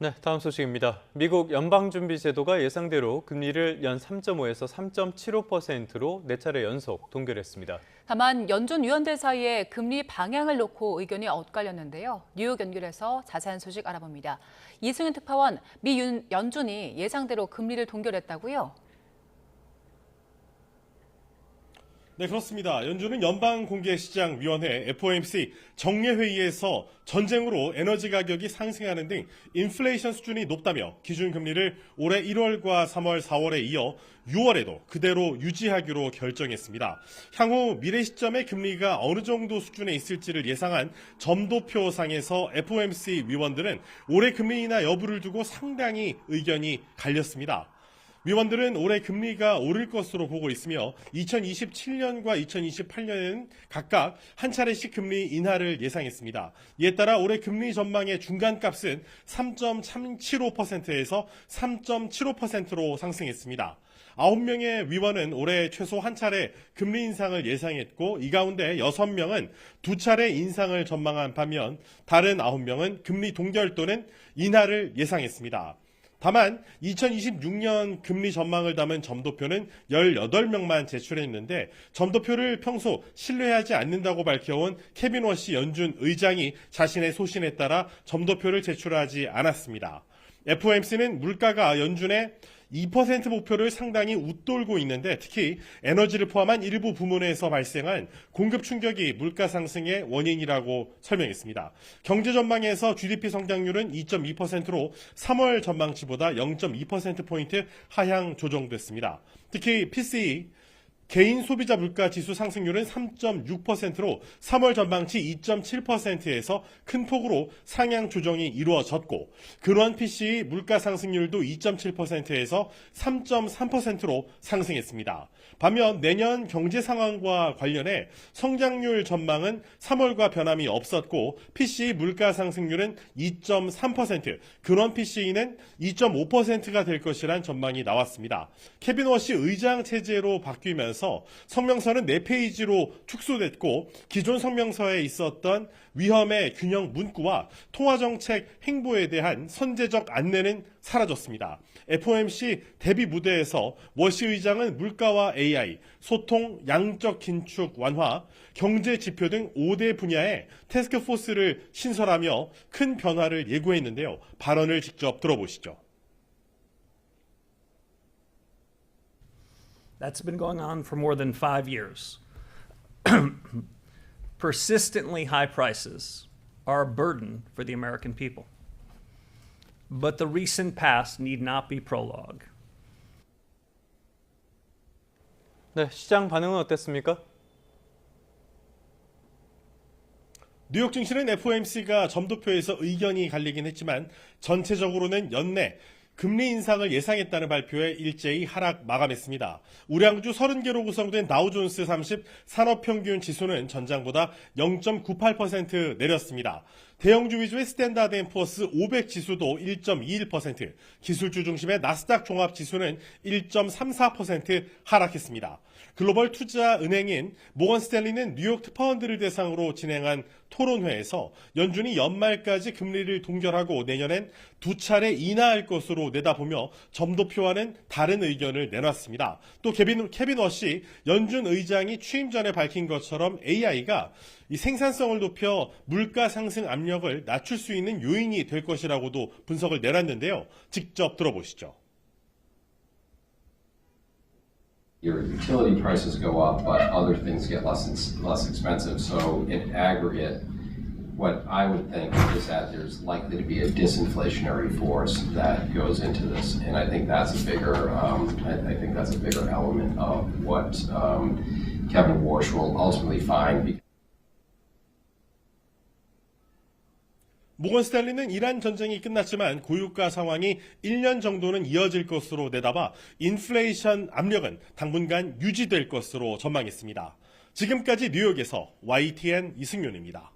네, 다음 소식입니다. 미국 연방준비제도가 예상대로 금리를 연 3.5에서 3.75%로 4차례 연속 동결했습니다. 다만 연준 위원들 사이에 금리 방향을 놓고 의견이 엇갈렸는데요. 뉴욕 연결해서 자세한 소식 알아봅니다. 이승윤 특파원, 미 연준이 예상대로 금리를 동결했다고요? 네, 그렇습니다. 연준은 연방공개시장위원회 FOMC 정례회의에서 전쟁으로 에너지 가격이 상승하는 등 인플레이션 수준이 높다며 기준금리를 올해 1월과 3월, 4월에 이어 6월에도 그대로 유지하기로 결정했습니다. 향후 미래 시점의 금리가 어느 정도 수준에 있을지를 예상한 점도표상에서 FOMC 위원들은 올해 금리 인하 여부를 두고 상당히 의견이 갈렸습니다. 위원들은 올해 금리가 오를 것으로 보고 있으며 2027년과 2028년에는 각각 한 차례씩 금리 인하를 예상했습니다. 이에 따라 올해 금리 전망의 중간값은 3.375%에서 3.75%로 상승했습니다. 9명의 위원은 올해 최소 한 차례 금리 인상을 예상했고 이 가운데 6명은 2차례 인상을 전망한 반면 다른 9명은 금리 동결 또는 인하를 예상했습니다. 다만 2026년 금리 전망을 담은 점도표는 18명만 제출했는데 점도표를 평소 신뢰하지 않는다고 밝혀온 케빈 워시 연준 의장이 자신의 소신에 따라 점도표를 제출하지 않았습니다. FOMC는 물가가 연준의 2% 목표를 상당히 웃돌고 있는데 특히 에너지를 포함한 일부 부문에서 발생한 공급 충격이 물가 상승의 원인이라고 설명했습니다. 경제 전망에서 GDP 성장률은 2.2%로 3월 전망치보다 0.2%포인트 하향 조정됐습니다. 특히 PCE 개인 소비자 물가 지수 상승률은 3.6%로 3월 전망치 2.7%에서 큰 폭으로 상향 조정이 이루어졌고 근원 PCE 물가 상승률도 2.7%에서 3.3%로 상승했습니다. 반면 내년 경제 상황과 관련해 성장률 전망은 3월과 변함이 없었고 PCE 물가 상승률은 2.3%, 근원 PCE는 2.5%가 될 것이란 전망이 나왔습니다. 케빈 워시 의장 체제로 바뀌면서 성명서는 4페이지로 축소됐고 기존 성명서에 있었던 위험의 균형 문구와 통화정책 행보에 대한 선제적 안내는 사라졌습니다. FOMC 대비 무대에서 워시 의장은 물가와 AI, 소통, 양적 긴축 완화, 경제 지표 등 5대 분야에 태스크포스를 신설하며 큰 변화를 예고했는데요. 발언을 직접 들어보시죠. That's been going on for more than 5 years. Persistently high prices are a burden for the American people. But the recent past need not be prologue. 네, 시장 반응은 어땠습니까? 뉴욕 증시는 FOMC가 점도표에서 의견이 갈리긴 했지만 전체적으로는 연내 금리 인상을 예상했다는 발표에 일제히 하락 마감했습니다. 우량주 30개로 구성된 다우존스 30 산업평균 지수는 전장보다 0.98% 내렸습니다. 대형주 위주의 스탠다드 앤 푸어스 500 지수도 1.21%, 기술주 중심의 나스닥 종합 지수는 1.34% 하락했습니다. 글로벌 투자 은행인 모건 스탠리는 뉴욕 특파원들을 대상으로 진행한 토론회에서 연준이 연말까지 금리를 동결하고 내년엔 2차례 인하할 것으로 내다보며 점도표와는 다른 의견을 내놨습니다. 또 케빈 워시 연준 의장이 취임 전에 밝힌 것처럼 AI가 이 생산성을 높여 물가 상승 압력을 낮출 수 있는 요인이 될 것이라고도 분석을 내놨는데요. 직접 들어보시죠. Your utility prices go up, but other things get less expensive. So in aggregate, what I would think is that there's likely to be a disinflationary force that goes into this, and I think that's a bigger, element of what Kevin Warsh will ultimately find. 모건 스탠리는 이란 전쟁이 끝났지만 고유가 상황이 1년 정도는 이어질 것으로 내다봐 인플레이션 압력은 당분간 유지될 것으로 전망했습니다. 지금까지 뉴욕에서 YTN 이승윤입니다.